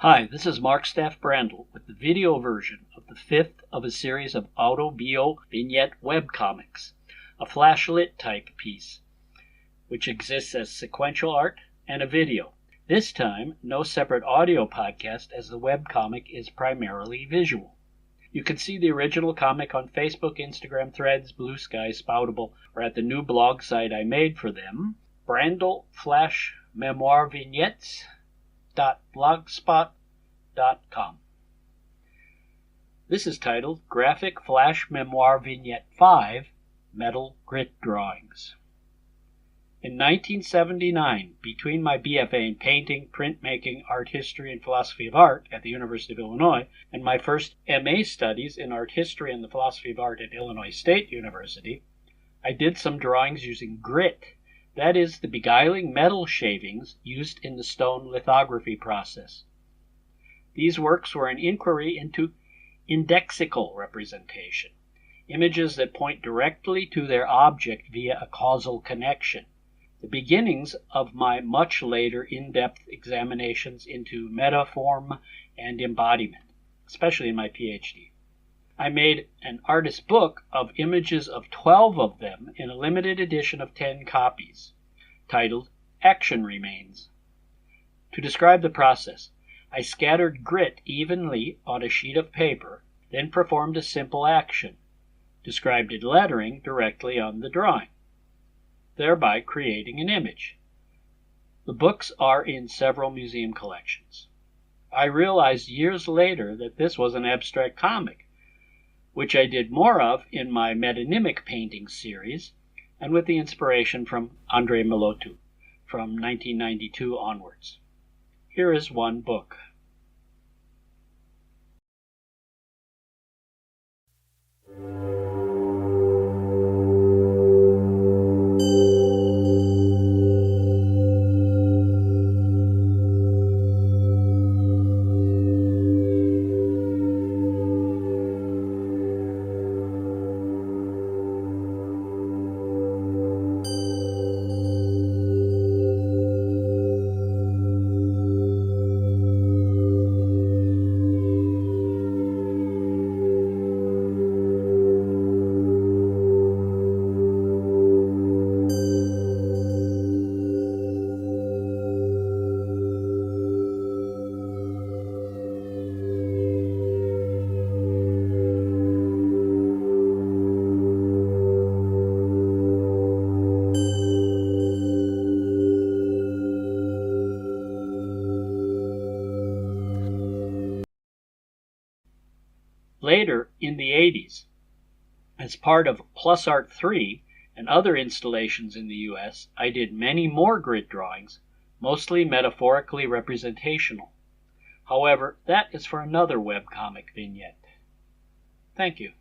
Hi, this is Mark Staff Brandl with the video version of the fifth of a series of auto-bio vignette webcomics, a flashlit type piece, which exists as sequential art and a video. This time, no separate audio podcast as the webcomic is primarily visual. You can see the original comic on Facebook, Instagram, Threads, Blue Sky, Spoutable, or at the new blog site I made for them, Brandl Flash-Memoir Vignettes. Blogspot.com. This is titled Graphic Flash Memoir Vignette 5 Metal Grit Drawings. In 1979, between my BFA in painting, printmaking, art history, and philosophy of art at the University of Illinois and my first MA studies in art history and the philosophy of art at Illinois State University, I did some drawings using grit. That is, the beguiling metal shavings used in the stone lithography process. These works were an inquiry into indexical representation, images that point directly to their object via a causal connection, the beginnings of my much later in-depth examinations into metaform and embodiment, especially in my PhD. I made an artist book of images of 12 of them in a limited edition of 10 copies, titled Action Remains. To describe the process, I scattered grit evenly on a sheet of paper, then performed a simple action, described in lettering directly on the drawing, thereby creating an image. The books are in several museum collections. I realized years later that this was an abstract comic, which I did more of in my metonymic painting series and with the inspiration from Andrei Milotu from 1992 onwards. Here is one book. Later, in the 80s, as part of Plus Art 3 and other installations in the U.S., I did many more grit drawings, mostly metaphorically representational. However, that is for another webcomic vignette. Thank you.